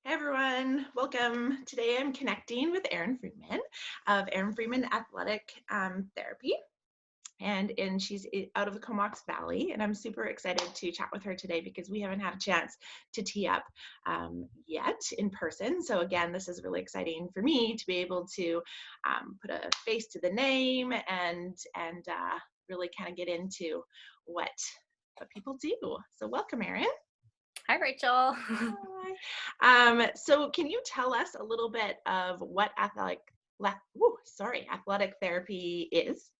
Hey everyone, welcome. Today I'm connecting with Eryn Freeman of Eryn Freeman Athletic Therapy, and she's out of the Comox Valley, and I'm super excited to chat with her today because we haven't had a chance to tee up yet in person. So again, this is really exciting for me to be able to put a face to the name and really kind of get into what people do. So welcome, Eryn. Hi, Rachel. Hi. So can you tell us a little bit of what athletic therapy is?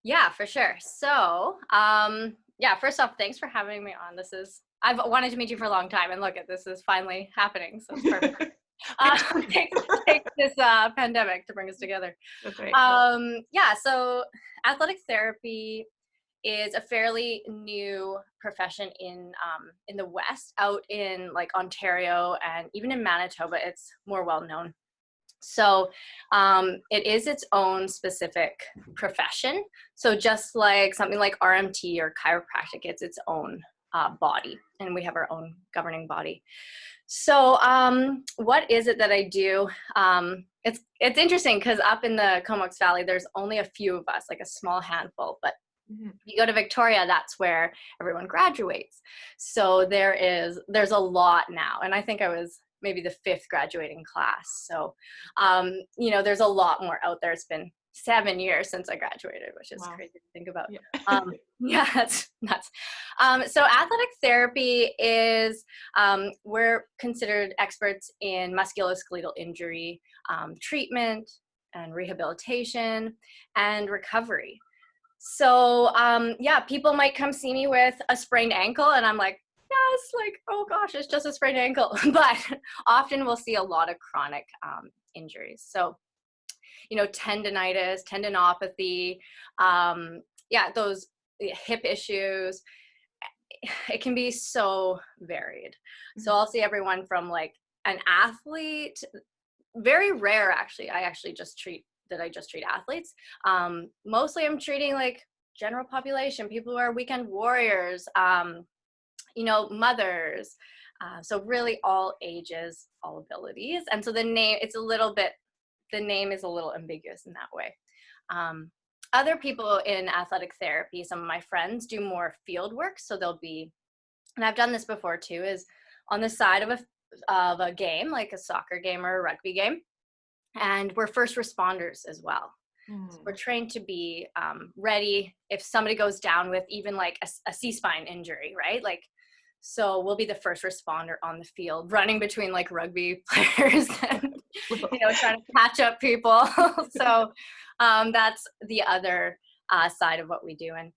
Yeah, for sure. So, first off, thanks for having me on. I've wanted to meet you for a long time, and look at this is finally happening. So it's perfect. Take this pandemic to bring us together. That's right. So athletic therapy is a fairly new profession in the West, out in like Ontario and even in Manitoba. It's more well known. So it is its own specific profession. So just like something like RMT or chiropractic, it's its own body, and we have our own governing body. So what is it that I do? It's interesting because up in the Comox Valley, there's only a few of us, like a small handful, but you go to Victoria, that's where everyone graduates. So there's a lot now. And I think I was maybe the 5th graduating class. So, there's a lot more out there. It's been 7 years since I graduated, which is crazy to think about. Yeah. That's nuts. So athletic therapy is, we're considered experts in musculoskeletal injury, treatment and rehabilitation and recovery. So, people might come see me with a sprained ankle, and I'm like, yes, like, oh gosh, it's just a sprained ankle. But often we'll see a lot of chronic injuries. So, tendinitis, tendinopathy, those hip issues, it can be so varied. So I'll see everyone from like an athlete, very rare actually. I just treat athletes. Mostly I'm treating like general population, people who are weekend warriors, mothers. So really all ages, all abilities. And so the name is a little ambiguous in that way. Other people in athletic therapy, some of my friends do more field work. So they'll be, and I've done this before too, is on the side of a game, like a soccer game or a rugby game. And we're first responders as well. So we're trained to be ready if somebody goes down with even like a C-spine injury, right? Like, so we'll be the first responder on the field, running between like rugby players and, trying to catch up people. So that's the other side of what we do. And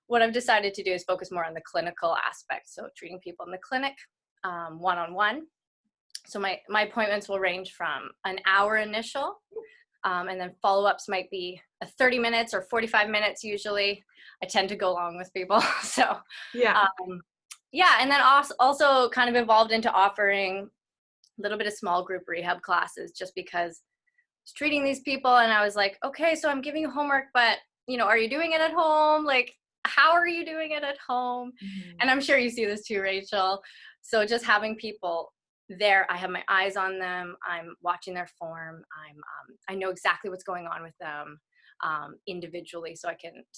what I've decided to do is focus more on the clinical aspect. So treating people in the clinic, one-on-one. So my appointments will range from an hour initial, and then follow-ups might be 30 minutes or 45 minutes usually. I tend to go along with people. So and then also kind of evolved into offering a little bit of small group rehab classes, just because I was treating these people and I was like, okay, so I'm giving you homework, but are you doing it at home? Like, how are you doing it at home? And I'm sure you see this too, Rachel. So just having people there, I have my eyes on them, I'm watching their form, I know exactly what's going on with them individually. So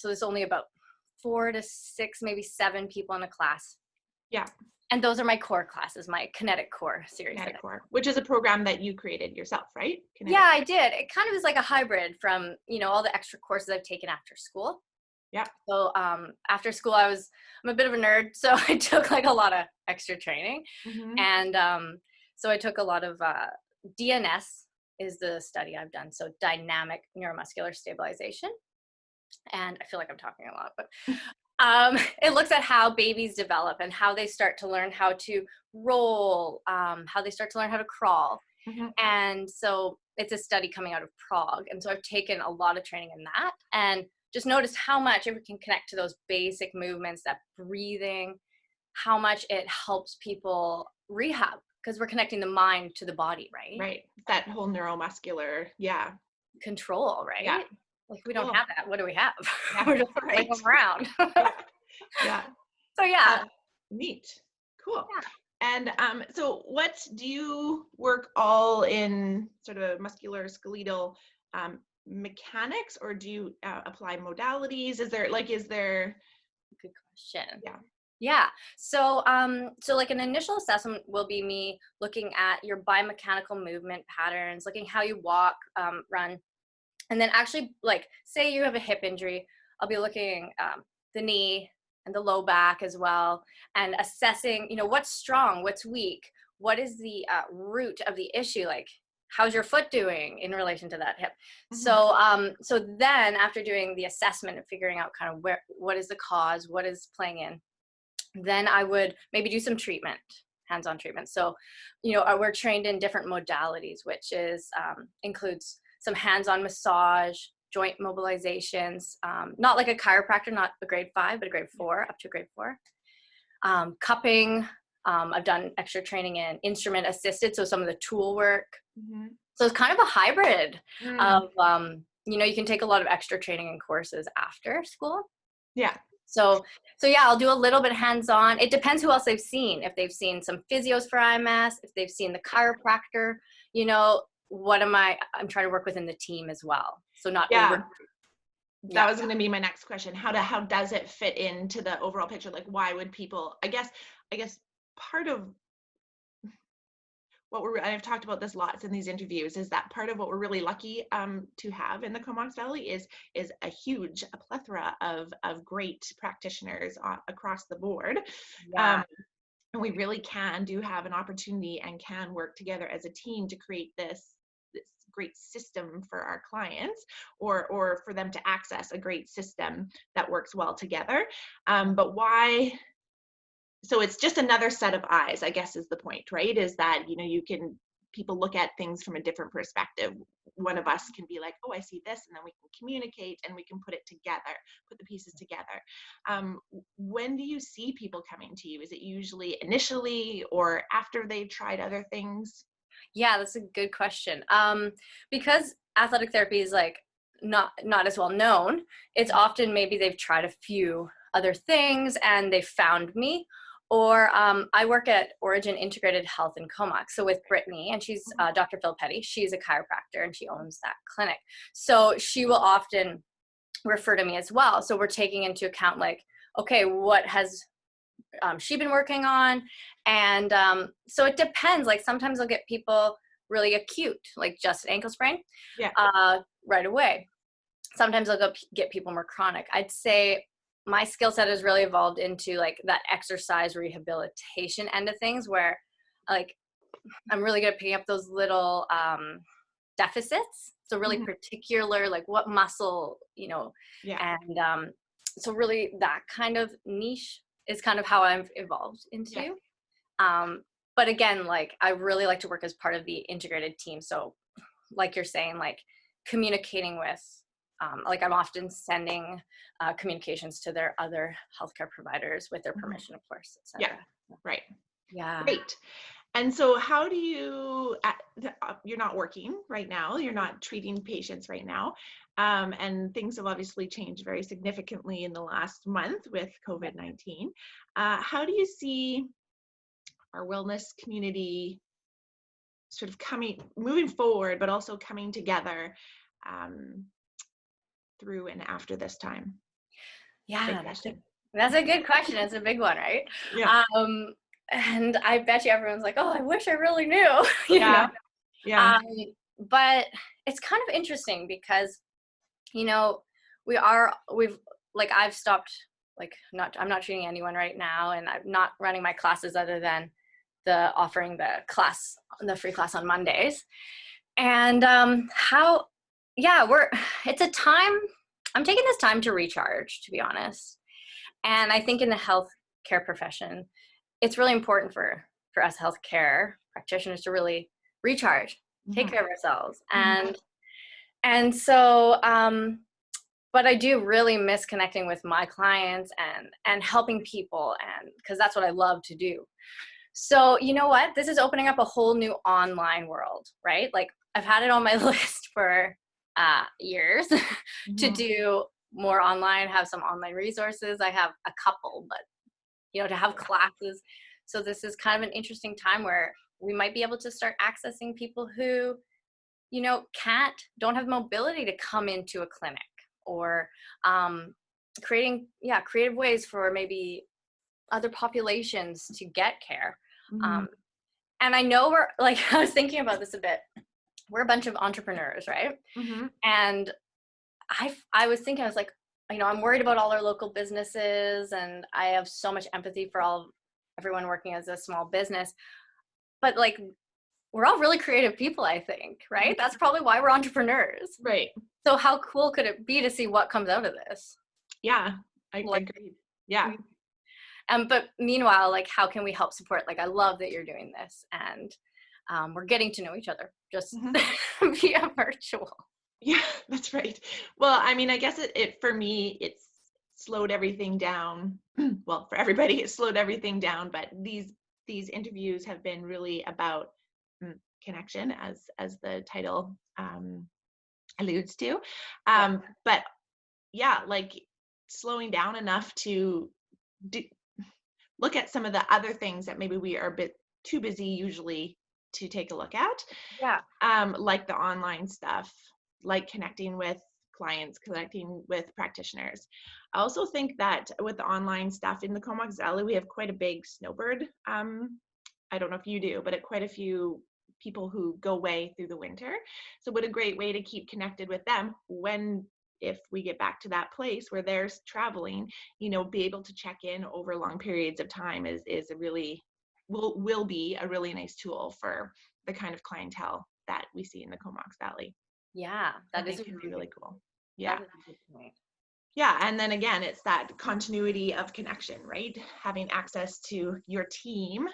there's only about 4 to 6, maybe 7 people in a class. Yeah. And those are my core classes, my Kinetic Core series. Kinetic Core, which is a program that you created yourself, right? Yeah, I did. It kind of is like a hybrid from, all the extra courses I've taken after school. Yeah. So after school, I'm a bit of a nerd, so I took like a lot of extra training. And so I took a lot of DNS is the study I've done. So dynamic neuromuscular stabilization. And I feel like I'm talking a lot, but it looks at how babies develop and how they start to learn how to roll, how they start to learn how to crawl. And so it's a study coming out of Prague. And so I've taken a lot of training in that and just noticed how much, if we can connect to those basic movements, that breathing, how much it helps people rehab, because we're connecting the mind to the body, right? Right. That whole neuromuscular, control, right? Yeah. Like we don't have that. What do we have? Yeah, We're just laying around. Yeah. So Neat. Cool. And so what do you work all in sort of musculoskeletal mechanics, or do you apply modalities? Is there Good question. yeah. Yeah. So like an initial assessment will be me looking at your biomechanical movement patterns, looking how you walk, run, and then actually, like, say you have a hip injury, I'll be looking the knee and the low back as well, and assessing, what's strong, what's weak, what is the root of the issue, like how's your foot doing in relation to that hip. So then after doing the assessment and figuring out kind of what is the cause, what is playing in, then I would maybe do some treatment, hands-on treatment. So, we're trained in different modalities, which includes some hands-on massage, joint mobilizations, not like a chiropractor, not a grade 5, but a grade 4, up to grade 4. Cupping, I've done extra training in instrument assisted, so some of the tool work. So it's kind of a hybrid of, you can take a lot of extra training and courses after school. Yeah. So yeah, I'll do a little bit hands-on. It depends who else they've seen. If they've seen some physios for IMS, if they've seen the chiropractor, I'm trying to work within the team as well. So not over. That was going to be my next question. How does it fit into the overall picture? Like, why would people, I guess part of what I've talked about this lots in these interviews, is that part of what we're really lucky to have in the Comox Valley is a plethora of great practitioners across the board. And we really do have an opportunity and can work together as a team to create this great system for our clients, or for them to access a great system that works well together. But why? So it's just another set of eyes, I guess, is the point, right? Is that, people look at things from a different perspective. One of us can be like, oh, I see this, and then we can communicate and we can put it together, put the pieces together. When do you see people coming to you? Is it usually initially or after they've tried other things? Yeah, that's a good question. Because athletic therapy is like not as well known, it's often maybe they've tried a few other things and they found me. Or I work at Origin Integrated Health in Comox. So with Brittany, and she's Dr. Phil Petty, she's a chiropractor and she owns that clinic. So she will often refer to me as well. So we're taking into account, like, okay, what has she been working on? And so it depends. Like sometimes I'll get people really acute, like just an ankle sprain, right away. Sometimes I'll get people more chronic. I'd say my skill set has really evolved into like that exercise rehabilitation end of things, where like I'm really good at picking up those little deficits. So really particular, like what muscle, and so really that kind of niche is kind of how I've evolved into. But again, like I really like to work as part of the integrated team. So like you're saying, like communicating with, like I'm often sending communications to their other healthcare providers with their permission, of course, et cetera. Right. Yeah. Great. And so how do you, you're not working right now, you're not treating patients right now, and things have obviously changed very significantly in the last month with COVID-19. How do you see our wellness community sort of moving forward, but also coming together through and after this time? Yeah, that's a good question. It's a big one, right? Yeah. And I bet you everyone's like, oh, I wish I really knew. you know? Yeah. But it's kind of interesting because, I've stopped, I'm not treating anyone right now, and I'm not running my classes other than offering the free class on Mondays. And it's a time, I'm taking this time to recharge, to be honest. And I think in the healthcare profession, it's really important for us healthcare practitioners to really recharge, take care of ourselves. And so, but I do really miss connecting with my clients and helping people, and because that's what I love to do. So you know what? This is opening up a whole new online world, right? Like I've had it on my list for years to do more online, have some online resources. I have a couple, but to have classes. So this is kind of an interesting time where we might be able to start accessing people who, you know, don't have mobility to come into a clinic, or creating creative ways for maybe other populations to get care. Mm-hmm. And I know we're like, I was thinking about this a bit. We're a bunch of entrepreneurs, right? Mm-hmm. And I was thinking, I was like, you know, I'm worried about all our local businesses, and I have so much empathy for everyone working as a small business. But like, we're all really creative people, I think, right? That's probably why we're entrepreneurs. Right. So how cool could it be to see what comes out of this? Yeah, I Like, agree. Yeah. But meanwhile, like, how can we help support? Like, I love that you're doing this, and we're getting to know each other just via virtual. Yeah, that's right. Well, I mean, I guess it for me, it's slowed everything down. Well, for everybody, it slowed everything down. But these interviews have been really about connection, as the title alludes to. But yeah, like slowing down enough to look at some of the other things that maybe we are a bit too busy usually to take a look at. Yeah. Like the online stuff, like connecting with clients, connecting with practitioners. I also think that with the online stuff in the Comox Valley, we have quite a big snowbird. I don't know if you do, but quite a few people who go away through the winter. So what a great way to keep connected with them if we get back to that place where they're traveling, you know, be able to check in over long periods of time is a really will be a really nice tool for the kind of clientele that we see in the Comox Valley. Yeah, that is could be really cool. Yeah. That is a good point. Yeah, and then again, it's that continuity of connection, right? Having access to your team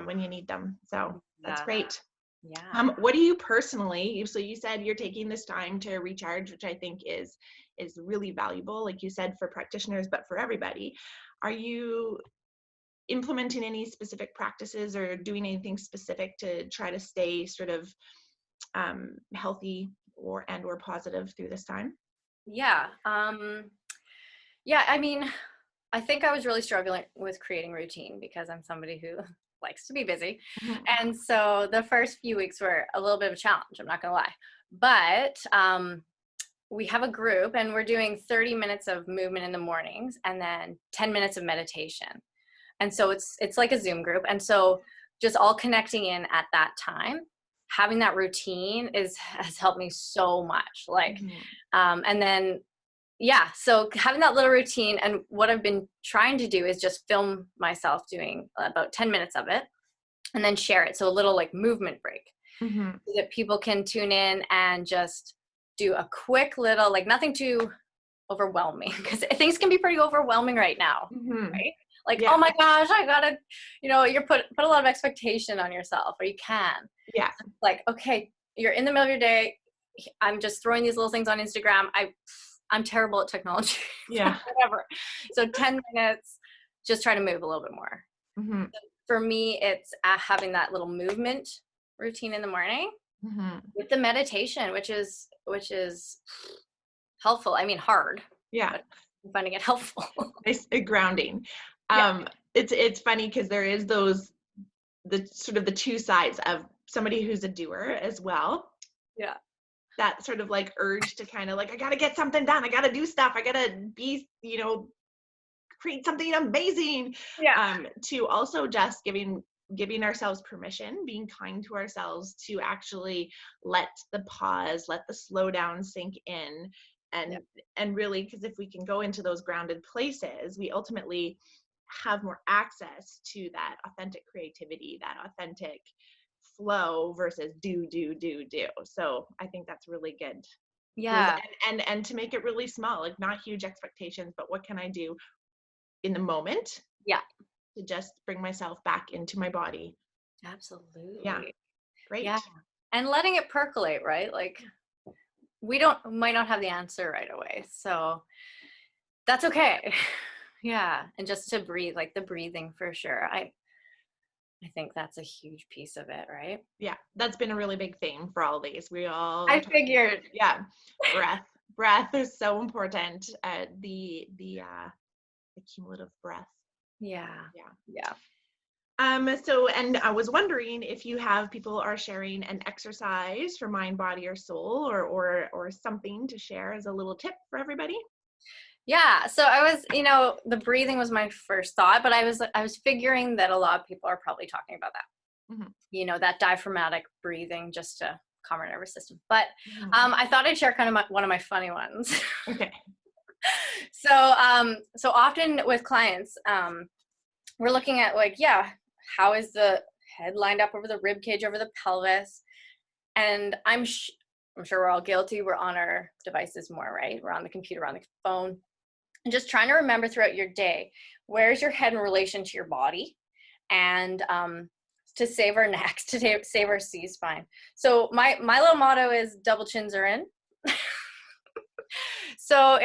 when you need them. So that's great. Yeah. What do you personally? So you said you're taking this time to recharge, which I think is really valuable, like you said, for practitioners, but for everybody. Are you implementing any specific practices or doing anything specific to try to stay sort of healthy or positive through this time? Yeah. Yeah, I mean, I think I was really struggling with creating routine because I'm somebody who likes to be busy. Mm-hmm. And so the first few weeks were a little bit of a challenge, I'm not gonna lie. But we have a group and we're doing 30 minutes of movement in the mornings and then 10 minutes of meditation. And so it's like a Zoom group. And so just all connecting in at that time, having that routine has helped me so much. Like, and then, yeah, so having that little routine, and what I've been trying to do is just film myself doing about 10 minutes of it and then share it. So a little like movement break so that people can tune in and just do a quick little, like nothing too overwhelming, because things can be pretty overwhelming right now, right? Like, oh my gosh, I gotta, you know, you're put a lot of expectation on yourself, or you can. Yeah. Like, okay, you're in the middle of your day. I'm just throwing these little things on Instagram. I'm terrible at technology. Yeah. Whatever. So 10 minutes, just try to move a little bit more. So for me, it's having that little movement routine in the morning with the meditation, which is helpful. I mean, hard. Yeah. But I'm finding it helpful. Nice grounding. It's funny because there is the sort of the two sides of somebody who's a doer as well. Yeah. That sort of like urge to kind of like, I got to get something done. I got to do stuff. I got to be, you know, create something amazing. Yeah. To also just giving ourselves permission, being kind to ourselves to actually let the pause, let the slow down sink in. And really, because if we can go into those grounded places, we ultimately have more access to that authentic creativity, that authentic flow versus do. So I think that's really good. Yeah. And to make it really small, like not huge expectations, but what can I do in the moment? Yeah. To just bring myself back into my body. Absolutely. Yeah. Great. Yeah. And letting it percolate, right? Like we might not have the answer right away. So that's okay. Yeah. And just to breathe, like the breathing for sure. I think that's a huge piece of it, right? Yeah. That's been a really big theme for all these. I figured. Yeah. Breath is so important. The cumulative breath. Yeah. And I was wondering if you have people are sharing an exercise for mind, body, or soul, or something to share as a little tip for everybody. Yeah, so I was, the breathing was my first thought, but I was figuring that a lot of people are probably talking about that. Mm-hmm. That diaphragmatic breathing just to calm our nervous system. But Mm-hmm. I thought I'd share kind of one of my funny ones. Okay. So often with clients, we're looking at how is the head lined up over the rib cage, over the pelvis, and I'm sure we're all guilty. We're on our devices more, right? We're on the computer, on the phone, and just trying to remember throughout your day, where's your head in relation to your body, and to save our necks, to save our C-spine. So my little motto is double chins are in. So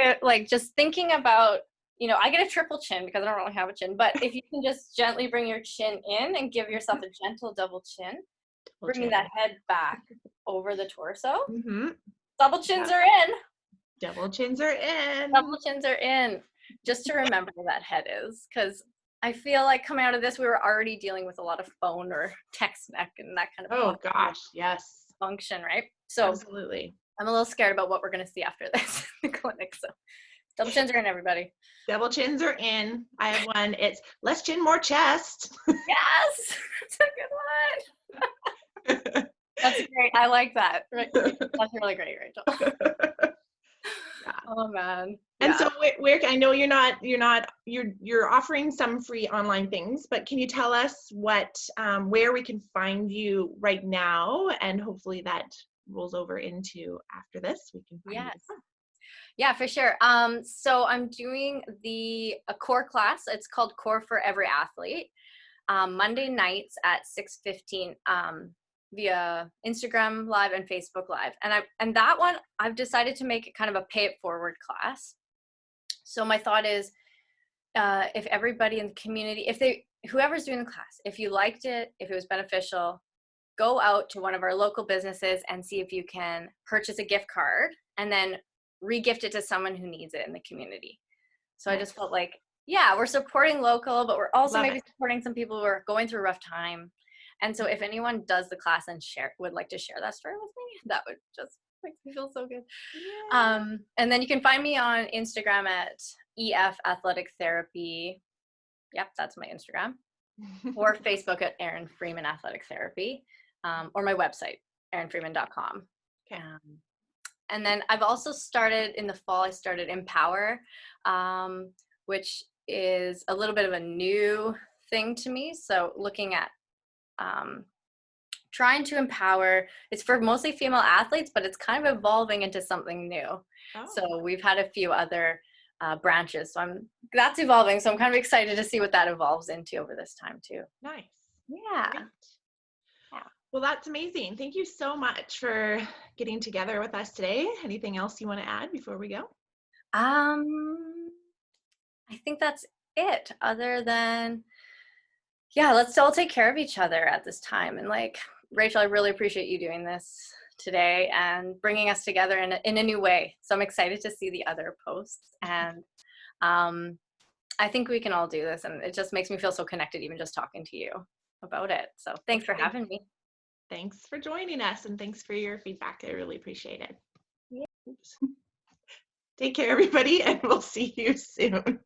just thinking about, I get a triple chin because I don't really have a chin, but if you can just gently bring your chin in and give yourself a gentle double chin, bringing that head back over the torso. Mm-hmm. Double chins are in. Double chins are in. Double chins are in. Just to remember where that head is, because I feel like coming out of this, we were already dealing with a lot of phone or text neck and that kind of yes, function, right? So absolutely. I'm a little scared about what we're going to see after this in the clinic. So double chins are in, everybody. Double chins are in. I have one. It's less chin, more chest. Yes, that's a good one. That's great. I like that. Right. That's really great, Rachel. Yeah. Oh man. And Yeah. so where I know you're offering some free online things, but can you tell us where we can find you right now, and hopefully that rolls over into after this we can find you. Yeah, for sure. So I'm doing a core class. It's called Core for Every Athlete. Monday nights at 6:15 via Instagram Live and Facebook Live. And that one, I've decided to make it kind of a pay it forward class. So my thought is, if everybody in the community, whoever's doing the class, if you liked it, if it was beneficial, go out to one of our local businesses and see if you can purchase a gift card and then re-gift it to someone who needs it in the community. So I just felt like, we're supporting local, but we're also supporting some people who are going through a rough time. And so if anyone does the class and would like to share that story with me, that would just make me feel so good. Yeah. And then you can find me on Instagram at EF Athletic Therapy. Yep, that's my Instagram. Or Facebook at Eryn Freeman Athletic Therapy, or my website, erynfreeman.com. Okay. And then I've also started in the fall, I started Empower, which is a little bit of a new thing to me. So looking at trying to empower, it's for mostly female athletes, but it's kind of evolving into something new. Oh. So we've had a few other branches. So that's evolving. So I'm kind of excited to see what that evolves into over this time too. Nice. Yeah. Great. Yeah. Well, that's amazing. Thank you so much for getting together with us today. Anything else you want to add before we go? I think that's it, other than, let's all take care of each other at this time. And Rachel, I really appreciate you doing this today and bringing us together in a new way. So I'm excited to see the other posts, and I think we can all do this, and it just makes me feel so connected even just talking to you about it. So thanks for having me. Thanks for joining us, and thanks for your feedback. I really appreciate it. Yeah. Take care, everybody, and we'll see you soon.